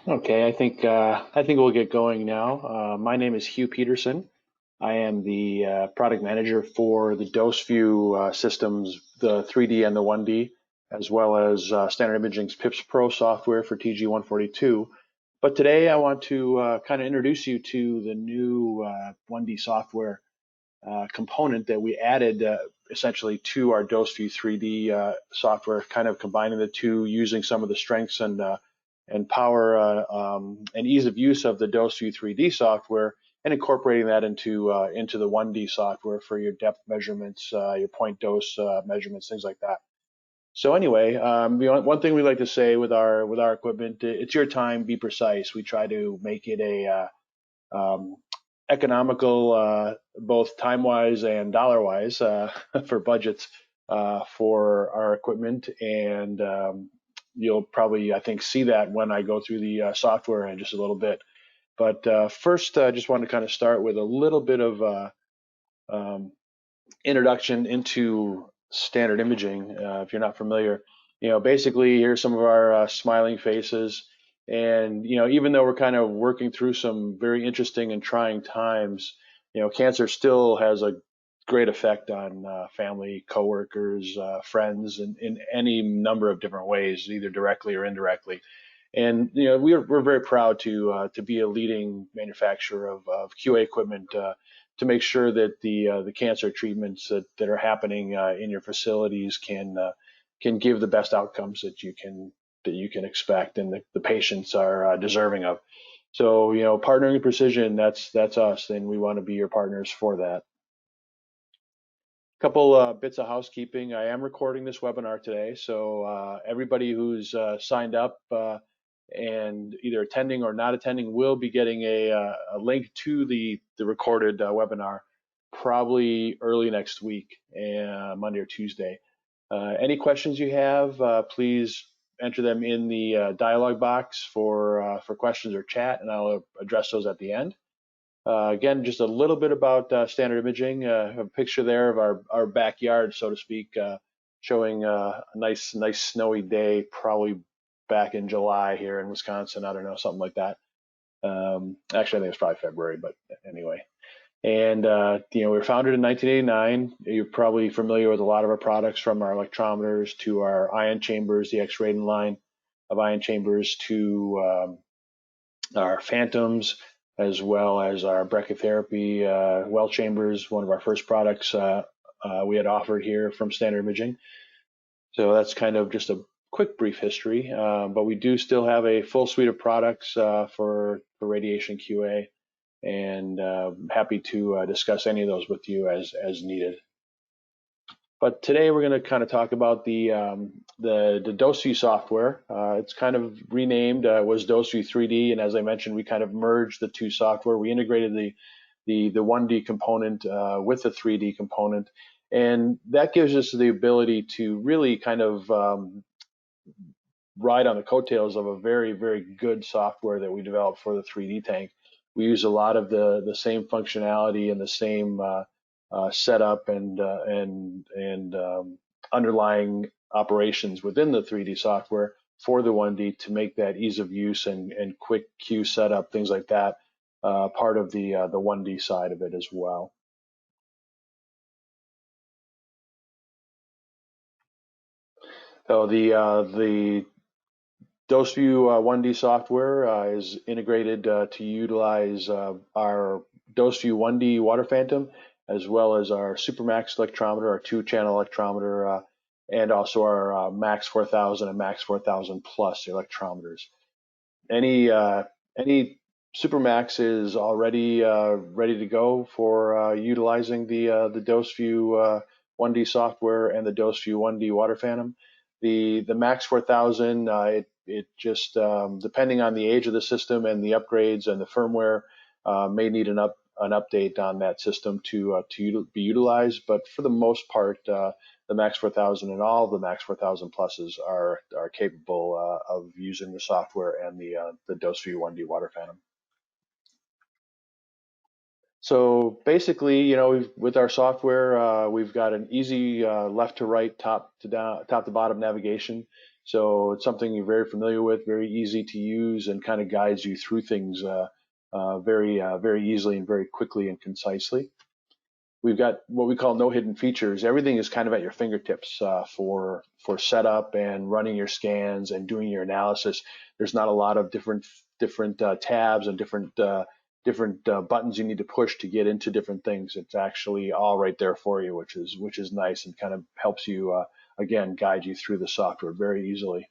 Okay, I think we'll get going now. My name is Hugh Peterson. I am the product manager for the DoseView systems, the 3D and the 1D, as well as Standard Imaging's PIPS Pro software for TG142. But today I want to kind of introduce you to the new 1D software component that we added essentially to our DoseView 3D software, kind of combining the two, using some of the strengths and power and ease of use of the DoseView 3D software, and incorporating that into the 1D software for your depth measurements, your point dose measurements, things like that. So anyway, one thing we like to say with our equipment, it's your time, be precise. We try to make it a economical, both time-wise and dollar-wise, for budgets for our equipment. And you'll probably, I think, see that when I go through the software in just a little bit. But first, I just want to kind of start with a little bit of um, introduction into standard imaging. If you're not familiar, basically here's some of our smiling faces. And, even though we're kind of working through some very interesting and trying times, cancer still has a great effect on family, coworkers, friends, in any number of different ways, either directly or indirectly. And we're very proud to be a leading manufacturer of QA equipment to make sure that the cancer treatments that are happening in your facilities can give the best outcomes that you can expect, and the patients are deserving of. So partnering in precision, that's us, and we want to be your partners for that. Couple bits of housekeeping. I am recording this webinar today, so everybody who's signed up and either attending or not attending will be getting a link to the recorded webinar probably early next week, Monday or Tuesday. Any questions you have, please enter them in the dialog box for questions or chat, and I'll address those at the end. Again, just a little bit about standard imaging. A picture there of our backyard, so to speak, showing a nice snowy day, probably back in July here in Wisconsin. I don't know, something like that. Actually, I think it's probably February, but anyway. And we were founded in 1989. You're probably familiar with a lot of our products, from our electrometers to our ion chambers, the X-rated line of ion chambers, to our phantoms, as well as our brachytherapy well chambers, one of our first products we had offered here from Standard Imaging. So that's kind of just a quick brief history, but we do still have a full suite of products for radiation QA, and happy to discuss any of those with you as needed. But today we're going to kind of talk about the DoseView software. It's kind of renamed, was DoseView 3D, and as I mentioned, we kind of merged the two software. We integrated the 1D component with the 3D component, and that gives us the ability to really kind of ride on the coattails of a very, very good software that we developed for the 3D tank. We use a lot of the same functionality and the same setup and underlying operations within the 3D software for the 1D to make that ease of use and quick queue setup, things like that, part of the 1D side of it as well. So the DoseView 1D software is integrated to utilize our DoseView 1D water phantom, as well as our Supermax electrometer, our two-channel electrometer, and also our Max 4000 and Max 4000 Plus electrometers. Any Supermax is already ready to go for utilizing the DoseView 1D software and the DoseView 1D water phantom. The Max 4000, it just depending on the age of the system and the upgrades and the firmware, may need an update on that system to be utilized. But for the most part, the Max 4000 and all the Max 4000 pluses are capable of using the software and the DoseView 1D water phantom. So basically, with our software, we've got an easy left to right, top to bottom navigation. So it's something you're very familiar with, very easy to use, and kind of guides you through things very easily and very quickly and concisely. We've got what we call no hidden features. Everything is kind of at your fingertips for setup and running your scans and doing your analysis. There's not a lot of different tabs and different buttons you need to push to get into different things. It's actually all right there for you, which is nice and kind of helps you again guide you through the software very easily.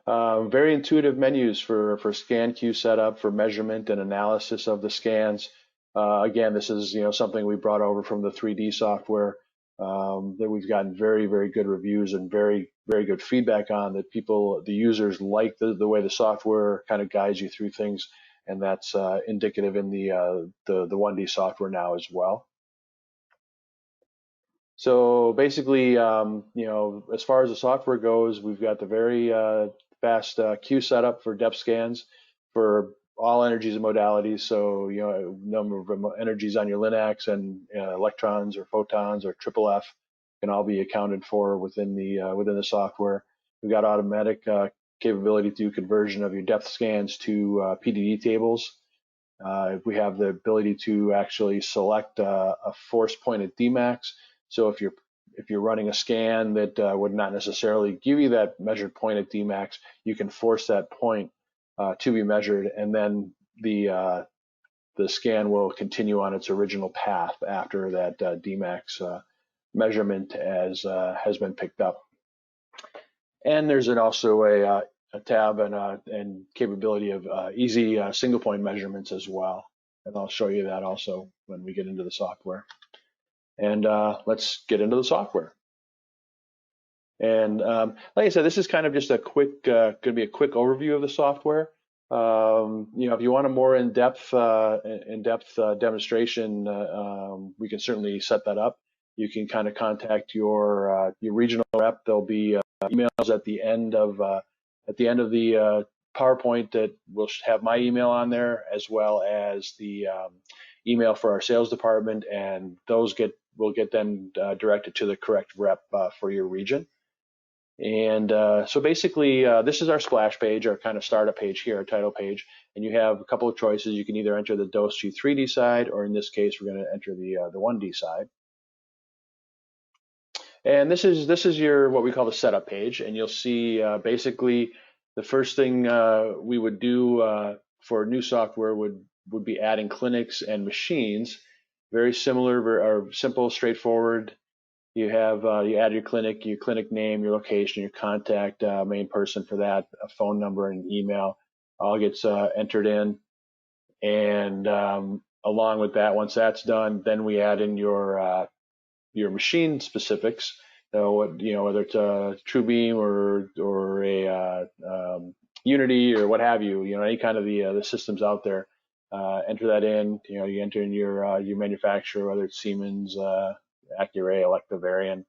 Very intuitive menus for scan queue setup, for measurement and analysis of the scans. Again, this is something we brought over from the 3D software that we've gotten very good reviews and very good feedback on. That the users like the way the software kind of guides you through things, and that's indicative in the 1D software now as well. So basically, as far as the software goes, we've got the very fast queue setup for depth scans for all energies and modalities. So, number of energies on your Linacs and electrons or photons or triple F can all be accounted for within the software. We've got automatic capability to do conversion of your depth scans to PDD tables. We have the ability to actually select a force point at Dmax. So if you're running a scan that would not necessarily give you that measured point at Dmax, you can force that point to be measured, and then the scan will continue on its original path after that Dmax measurement has been picked up. And there's also a tab and capability of easy single point measurements as well. And I'll show you that also when we get into the software. And let's get into the software. And like I said, this is kind of just a quick, going to be a quick overview of the software. If you want a more in-depth demonstration, we can certainly set that up. You can kind of contact your regional rep. There'll be emails at the end of the PowerPoint that will have my email on there, as well as the email for our sales department, and those will get then directed to the correct rep for your region. And so basically, this is our splash page, our kind of startup page here, our title page, and you have a couple of choices. You can either enter the DoseView 3D side, or in this case, we're going to enter the 1D side. And this is your what we call the setup page, and you'll see basically the first thing we would do for new software would be adding clinics and machines. Very similar, or simple, straightforward. You have you add your clinic name, your location, your contact main person for that, a phone number and email, all gets entered in. And along with that, once that's done, then we add in your machine specifics. So whether it's a TrueBeam or a Unity or what have you, any kind of the systems out there. Enter that in. You enter in your manufacturer, whether it's Siemens, Accuray, Electra, Varian.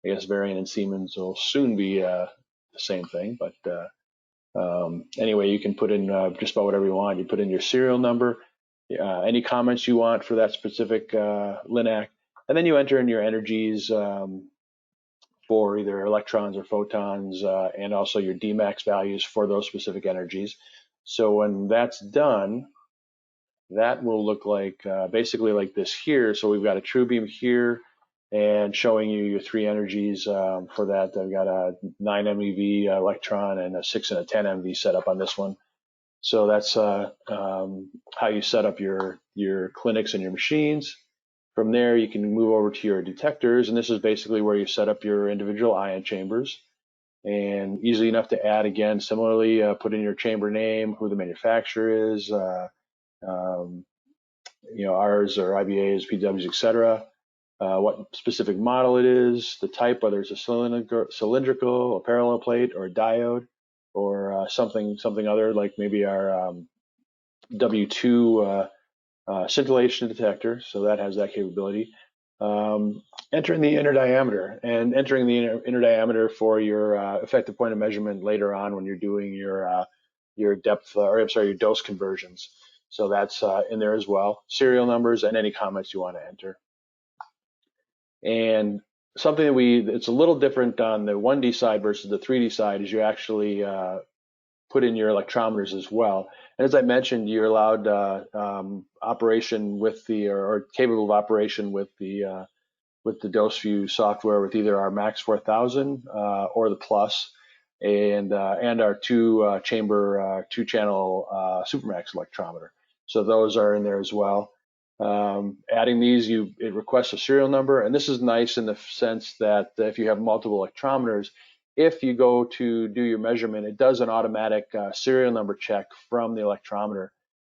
I guess Varian and Siemens will soon be the same thing, but anyway, you can put in just about whatever you want. You put in your serial number, any comments you want for that specific Linac, and then you enter in your energies for either electrons or photons, and also your Dmax values for those specific energies. So when that's done, that will look like basically like this here. So we've got a TrueBeam here, and showing you your three energies for that. I've got a 9 MeV electron and a 6 and a 10 MeV set up on this one. So that's how you set up your clinics and your machines. From there, you can move over to your detectors, and this is basically where you set up your individual ion chambers. And easy enough to add. Again, similarly, put in your chamber name, who the manufacturer is, R's or IBAs, PWs, etc. What specific model it is, the type, whether it's a cylindrical, a parallel plate, or a diode, or something other, like maybe our W2 scintillation detector. So that has that capability. Entering the inner diameter, and entering the inner diameter for your effective point of measurement later on when you're doing your depth, your dose conversions. So that's in there as well. Serial numbers and any comments you want to enter. And something that it's a little different on the 1D side versus the 3D side is you actually put in your electrometers as well. And as I mentioned, you're allowed operation with or capable of operation with the DoseView software with either our Max 4000 or the Plus, and our two channel Supermax electrometer. So those are in there as well. Adding these, it requests a serial number, and this is nice in the sense that if you have multiple electrometers, if you go to do your measurement, it does an automatic serial number check from the electrometer.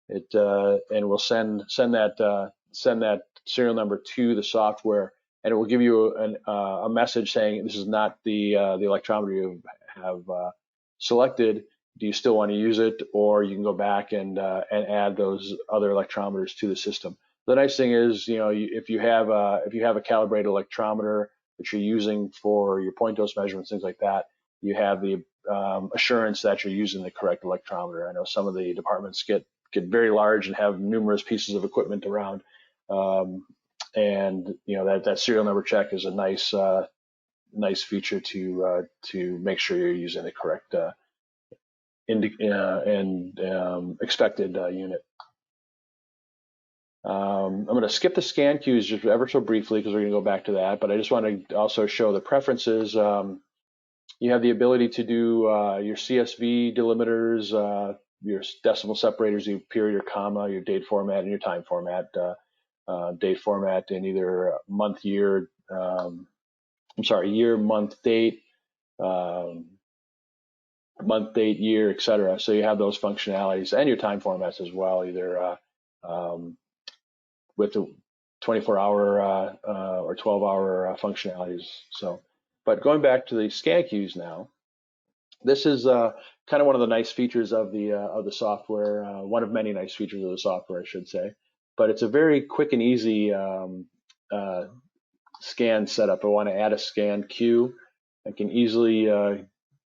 And will send that serial number to the software, and it will give you a message saying this is not the electrometer you have selected. Do you still want to use it, or you can go back and add those other electrometers to the system. The nice thing is, if you have a calibrated electrometer that you're using for your point dose measurements, things like that, you have the assurance that you're using the correct electrometer. I know some of the departments get very large and have numerous pieces of equipment around, and that serial number check is a nice feature to make sure you're using the correct expected unit. I'm going to skip the scan cues just ever so briefly because we're going to go back to that, but I just want to also show the preferences. You have the ability to do your CSV delimiters, your decimal separators, your period, your comma, your date format, and your time format. Date format in either month, year, year, month, date, month, date, year, etc. So you have those functionalities, and your time formats as well, either with the 24-hour or 12-hour functionalities. So, but going back to the scan cues now, this is kind of one of the nice features of the software. One of many nice features of the software, I should say. But it's a very quick and easy scan setup. I want to add a scan cue. I can easily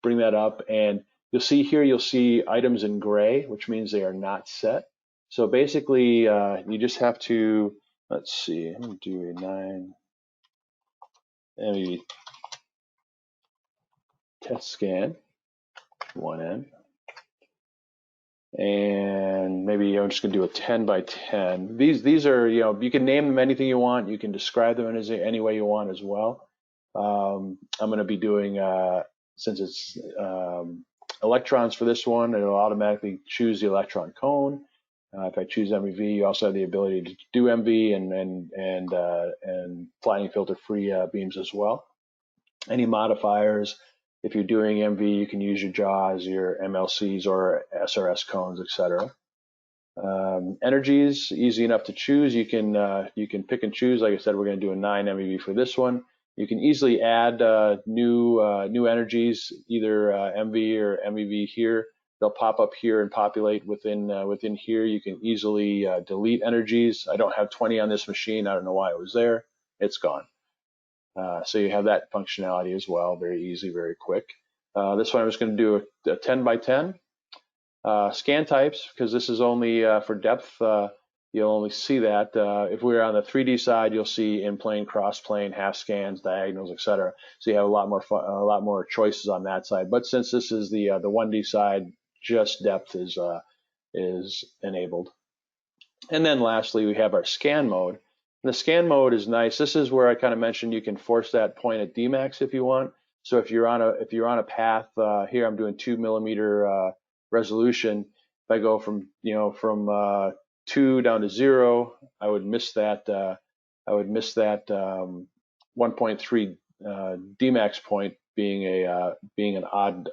bring that up, and you'll see items in gray, which means they are not set. So basically, you just have to, let's see, I'm going to do a 9 MeV test scan, 1N. And maybe I'm just going to do a 10 by 10. These are, you can name them anything you want. You can describe them in any way you want as well. I'm going to be doing, since it's electrons for this one, it'll automatically choose the electron cone. If I choose MeV, you also have the ability to do MV and flattening filter free beams as well. Any modifiers, if you're doing MV, you can use your JAWs, your MLCs, or SRS cones, etc. Energies, easy enough to choose. You can pick and choose. Like I said, we're going to do a 9 MeV for this one. You can easily add new energies, either MV or MeV here. They'll pop up here and populate within here. You can easily delete energies. I don't have 20 on this machine. I don't know why it was there. It's gone. So you have that functionality as well. Very easy, very quick. This one I'm just going to do a 10 by 10. Scan types, because this is only for depth, you'll only see that. If we're on the 3D side, you'll see in plane, cross plane, half scans, diagonals, etc. So you have a lot more choices on that side. But since this is the 1D side, just depth is enabled. And then lastly, we have our scan mode. And the scan mode is nice. This is where I kind of mentioned you can force that point at Dmax if you want. So if you're on a path here, I'm doing 2 millimeter resolution. If I go from 2 down to 0, I would miss that 1.3 Dmax point being an odd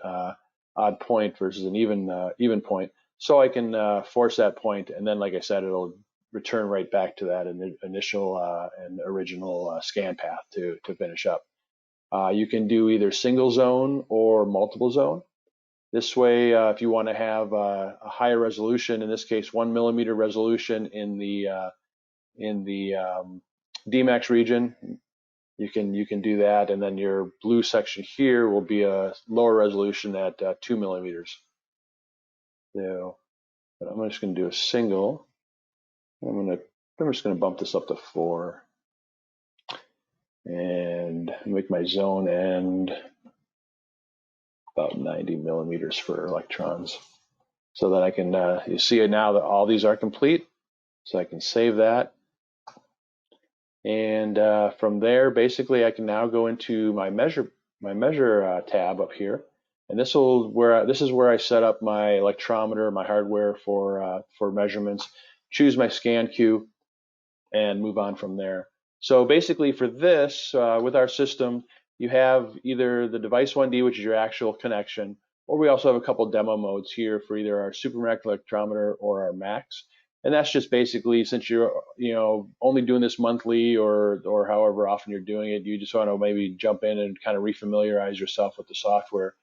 point versus an even point. So I can force that point, and then, like I said, it'll return right back to that initial and original scan path to finish up. You can do either single zone or multiple zone. This way, if you want to have a higher resolution, in this case 1 millimeter resolution in the Dmax region, you can do that, and then your blue section here will be a lower resolution at 2 millimeters. So I'm just going to do a single. I'm just going to bump this up to 4. and make my zone end about 90 millimeters for electrons. So then I can, you see it now that all these are complete. So I can save that. And from there, basically, I can now go into my measure tab up here, and this is where I set up my electrometer, my hardware for measurements. Choose my scan queue, and move on from there. So basically, for this, with our system, you have either the device 1D, which is your actual connection, or we also have a couple demo modes here for either our SuperMax electrometer or our Max. And that's just basically, since you're only doing this monthly or however often you're doing it, you just want to maybe jump in and kind of refamiliarize yourself with the software.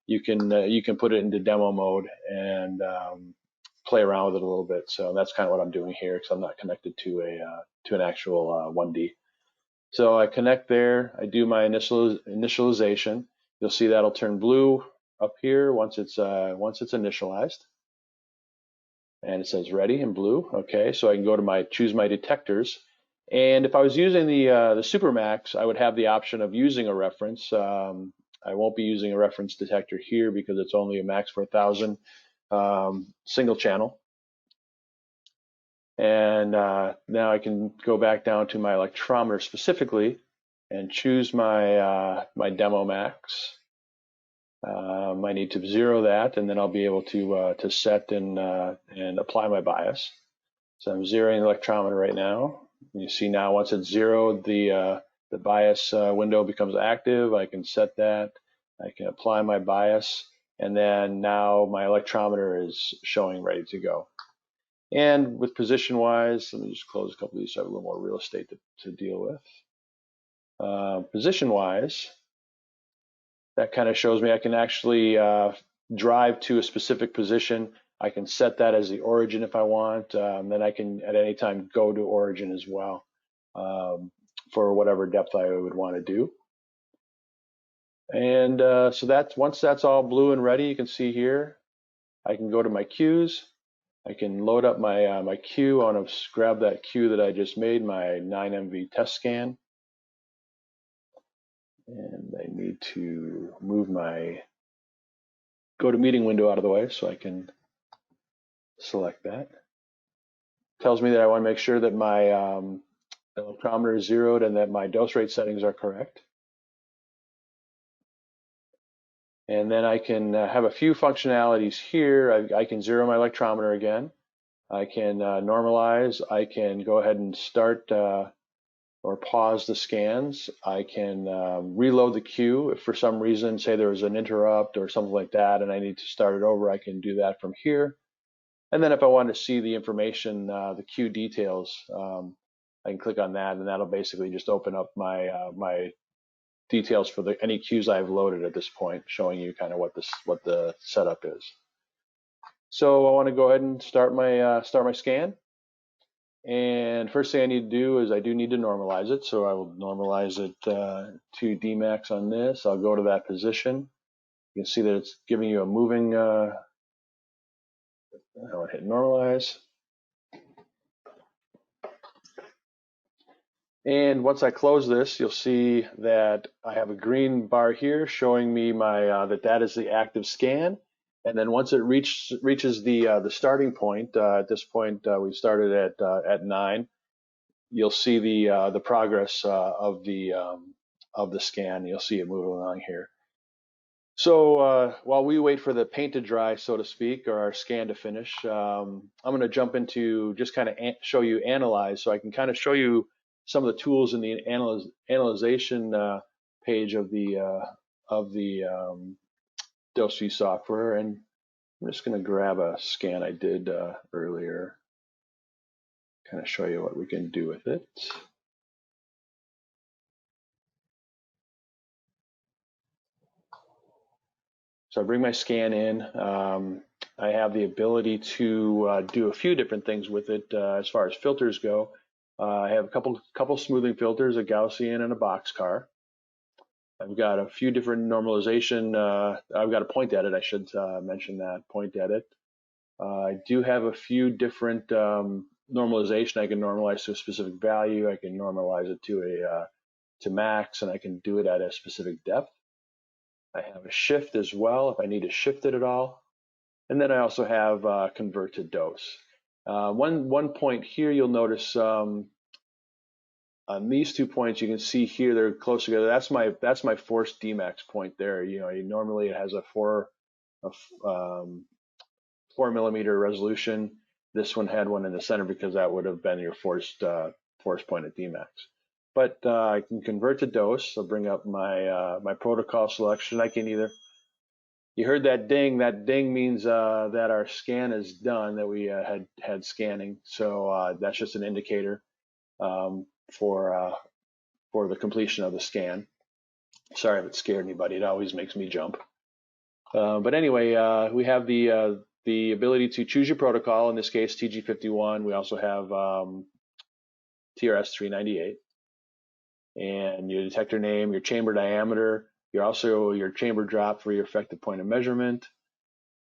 You can put it into demo mode and play around with it a little bit. So that's kind of what I'm doing here, because I'm not connected to an actual 1D. So I connect there. I do my initialization. You'll see that'll turn blue up here once it's initialized, and it says ready in blue. Okay, so I can go to choose my detectors, and if I was using the SuperMax, I would have the option of using a reference. I won't be using a reference detector here because it's only a max for 1,000 single channel. And now I can go back down to my electrometer specifically and choose my my demo max. I need to zero that, and then I'll be able to set and apply my bias. So I'm zeroing the electrometer right now. You see now once it's zeroed, the bias window becomes active. I can set that. I can apply my bias, and then now my electrometer is showing ready to go. And with position-wise, let me just close a couple of these so I have a little more real estate to deal with. Position-wise, that kind of shows me I can actually drive to a specific position. I can set that as the origin if I want. Then I can at any time go to origin as well for whatever depth I would want to do. And so once that's all blue and ready, you can see here, I can go to my cues. I can load up my my queue. I want to grab that queue that I just made, my 9MV test scan. And I need to move my GoToMeeting window out of the way so I can select that. Tells me that I want to make sure that my electrometer is zeroed and that my dose rate settings are correct. And then I can have a few functionalities here. I can zero my electrometer again. I can normalize. I can go ahead and start or pause the scans. I can reload the queue if for some reason, say there was an interrupt or something like that, and I need to start it over. I can do that from here. And then if I want to see the information, the queue details, I can click on that, and that'll basically just open up my my details for any queues I've loaded at this point, showing you kind of what the setup is. So I want to go ahead and start my scan. And first thing I need to do is I do need to normalize it. So I will normalize it to Dmax on this. I'll go to that position. You can see that it's giving you a moving, I'll hit normalize. And once I close this, you'll see that I have a green bar here showing me my that is the active scan. And then once it reaches the starting point, at this point we started at 9. You'll see the progress of the scan. You'll see it moving along here. So while we wait for the paint to dry, so to speak, or our scan to finish, I'm going to jump into just kind of show you analyze, so I can kind of show you some of the tools in the analyzation page of the DoseView software. And I'm just going to grab a scan I did earlier, kind of show you what we can do with it. So I bring my scan in. I have the ability to do a few different things with it as far as filters go. I have a couple smoothing filters, a Gaussian and a boxcar. I've got a few different normalization. I've got a point edit. I should mention that point edit. I do have a few different normalization. I can normalize to a specific value. I can normalize it to to max, and I can do it at a specific depth. I have a shift as well if I need to shift it at all. And then I also have convert to dose. One point here you'll notice on these 2 points, you can see here they're close together. That's my forced Dmax point there. Normally it has a 4 millimeter resolution. This one had one in the center because that would have been your forced point at Dmax. But I can convert to dose. I'll bring up my protocol selection. I can either, you heard that ding. That ding means that our scan is done, that we had scanning. So that's just an indicator for the completion of the scan. Sorry if it scared anybody. It always makes me jump. But anyway, we have the ability to choose your protocol. In this case, TG51. We also have TRS-398. And your detector name, your chamber diameter, your chamber drop for your effective point of measurement.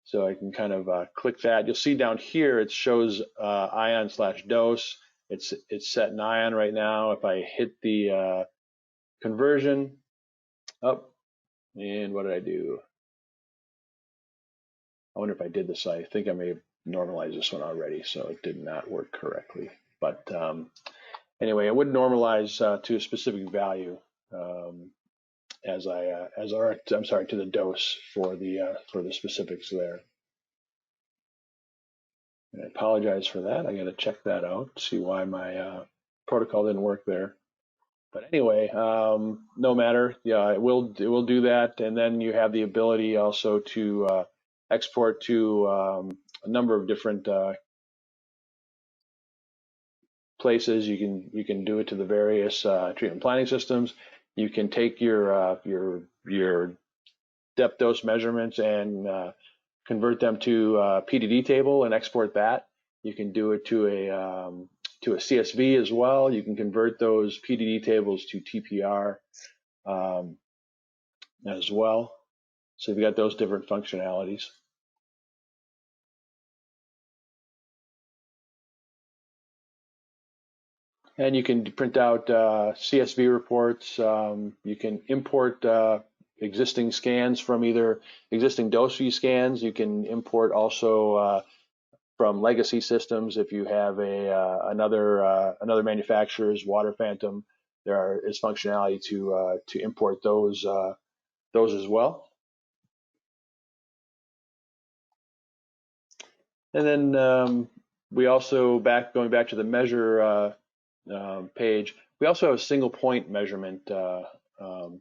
So I can kind of click that. You'll see down here it shows ion/dose. It's set in ion right now. If I hit the conversion up, and what did I do? I wonder if I did this. I think I may have normalized this one already, so it did not work correctly. But anyway, it would normalize to a specific value to the dose for the specifics there. And I apologize for that. I got to check that out, see why my protocol didn't work there. But anyway, no matter. Yeah, it will do that, and then you have the ability also to export to a number of different places. You can do it to the various treatment planning systems. You can take your depth dose measurements and convert them to a PDD table and export that. You can do it to a CSV as well. You can convert those PDD tables to TPR as well. So you've got those different functionalities. And you can print out CSV reports. You can import existing scans from either existing DoseView scans. You can import also from legacy systems. If you have another manufacturer's water phantom, there is functionality to import those as well. And then we also, going back to the measure page, we also have a single point measurement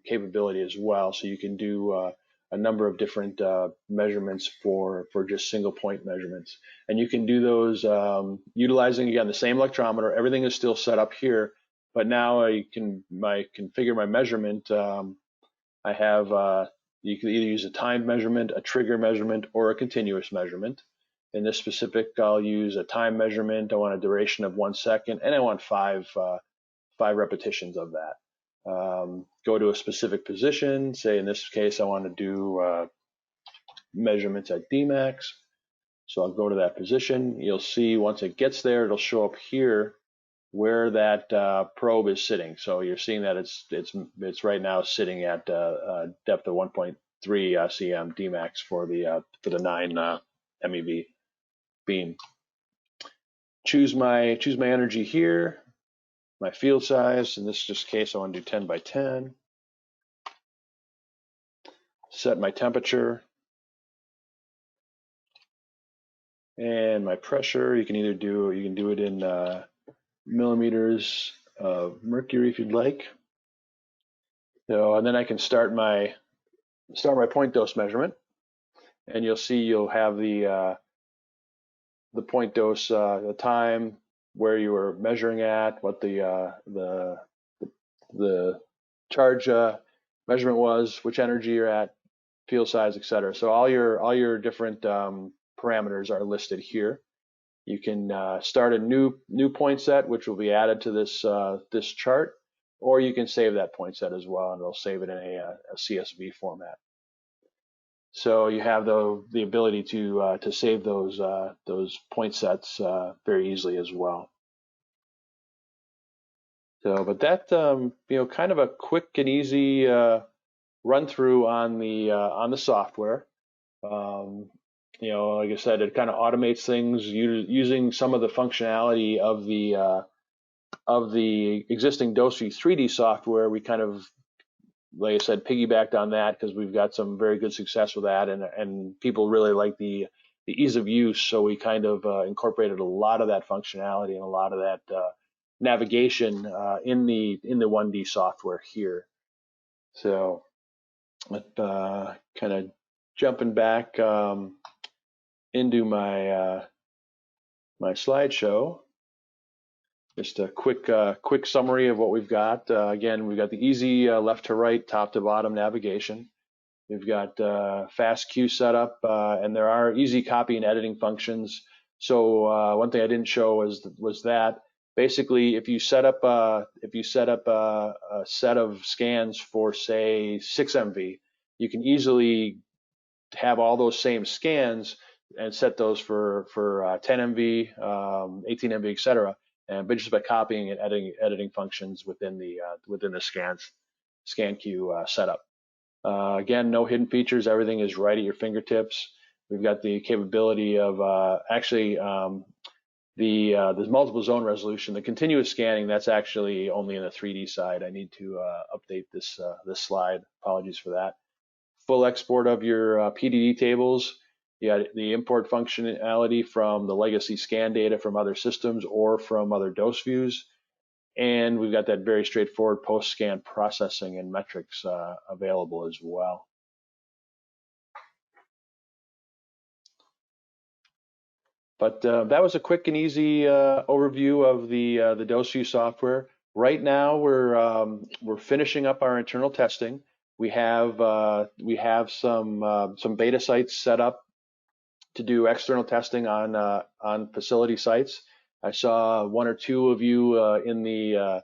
capability as well. So you can do a number of different measurements for just single point measurements. And you can do those utilizing, again, the same electrometer. Everything is still set up here, but now I can configure my measurement. I have, you can either use a timed measurement, a trigger measurement, or a continuous measurement. In this specific, I'll use a time measurement. I want a duration of 1 second, and I want five repetitions of that. Go to a specific position. Say in this case, I want to do measurements at Dmax. So I'll go to that position. You'll see once it gets there, it'll show up here where that probe is sitting. So you're seeing that it's right now sitting at a depth of 1.3 cm Dmax for the 9 MeV beam. Choose my energy here, my field size. In this case, I want to do 10 by 10. Set my temperature and my pressure. You can do it in millimeters of mercury if you'd like. So, and then I can start my point dose measurement, and you'll see you'll have the point dose, the time, where you were measuring at, what the charge measurement was, which energy you're at, field size, etc. So all your different parameters are listed here. You can start a new point set, which will be added to this chart, or you can save that point set as well, and it'll save it in a CSV format. So you have the ability to save those point sets very easily as well. So, but that kind of a quick and easy run through on the software. Um, like I said, it kind of automates things using some of the functionality of the existing DoseView 3D software. We kind of, like I said, piggybacked on that because we've got some very good success with that, and people really like the ease of use. So we kind of incorporated a lot of that functionality and a lot of that navigation in the 1D software here. So, kind of jumping back into my my slideshow. Just a quick summary of what we've got. Again, we've got the easy left to right, top to bottom navigation. We've got fast queue setup, and there are easy copy and editing functions. So one thing I didn't show was that basically if you set up a set of scans for say 6 MV, you can easily have all those same scans and set those for 10 MV, 18 MV, etc. And but just by copying and editing functions within the scan queue setup. Again, no hidden features. Everything is right at your fingertips. We've got the capability of there's multiple zone resolution. The continuous scanning, that's actually only in the 3D side. I need to update this slide. Apologies for that. Full export of your PDD tables. You got the import functionality from the legacy scan data from other systems or from other DoseViews. And we've got that very straightforward post-scan processing and metrics available as well. But that was a quick and easy overview of the DoseView software. Right now, we're finishing up our internal testing. We have some beta sites set up to do external testing on facility sites. I saw one or two of you in the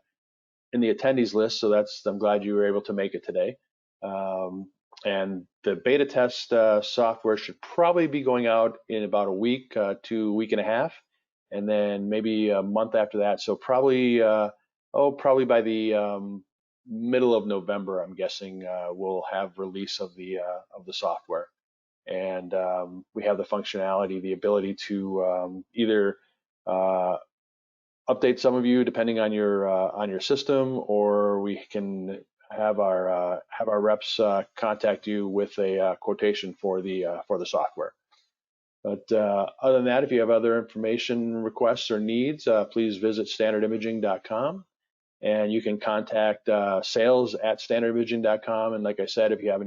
attendees list, so I'm glad you were able to make it today. And the beta test software should probably be going out in about a week to a week and a half, and then maybe a month after that. So probably by the middle of November, I'm guessing we'll have release of the software. And we have the functionality, the ability to either update some of you depending on your system, or we can have our reps contact you with a quotation for the software. But other than that, if you have other information requests or needs, please visit standardimaging.com, and you can contact sales at standardimaging.com. And like I said, if you have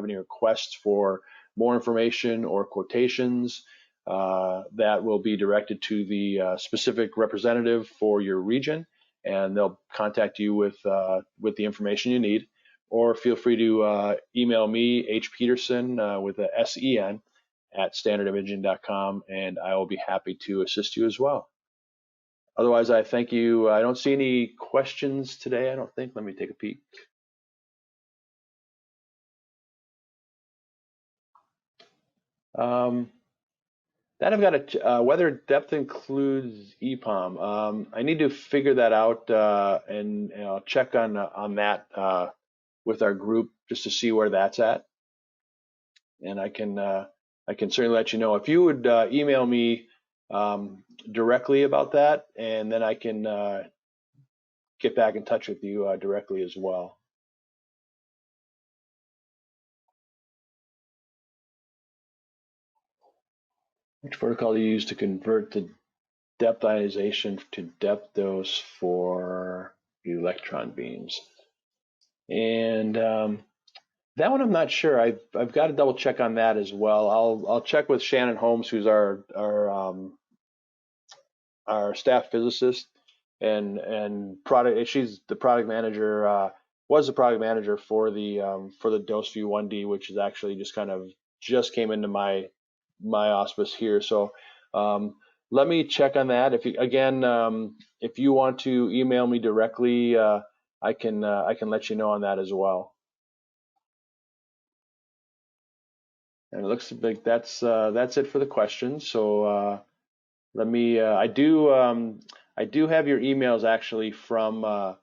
any requests for more information or quotations, that will be directed to the specific representative for your region, and they'll contact you with the information you need. Or feel free to email me, H. Peterson, with a SEN, at standardimaging.com, and I will be happy to assist you as well. Otherwise, I thank you. I don't see any questions today, I don't think. Let me take a peek. That I've got whether depth includes EPOM. I need to figure that out, and I'll check on that with our group just to see where that's at. And I can certainly let you know. If you would email me directly about that, and then I can get back in touch with you directly as well. Which protocol do you use to convert the depth ionization to depth dose for electron beams? And that one I'm not sure. I've got to double check on that as well. I'll check with Shannon Holmes, who's our staff physicist and product. She's the product manager. Was the product manager for the DoseView 1D, which is actually just came into my auspice here. So let me check on that. If you want to email me directly, I can let you know on that as well. And it looks like that's it for the questions. So let me. I do have your emails actually from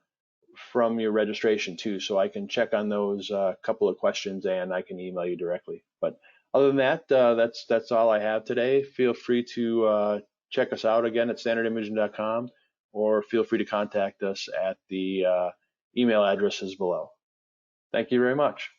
from your registration too, so I can check on those couple of questions and I can email you directly. But other than that, that's all I have today. Feel free to check us out again at standardimaging.com, or feel free to contact us at the email addresses below. Thank you very much.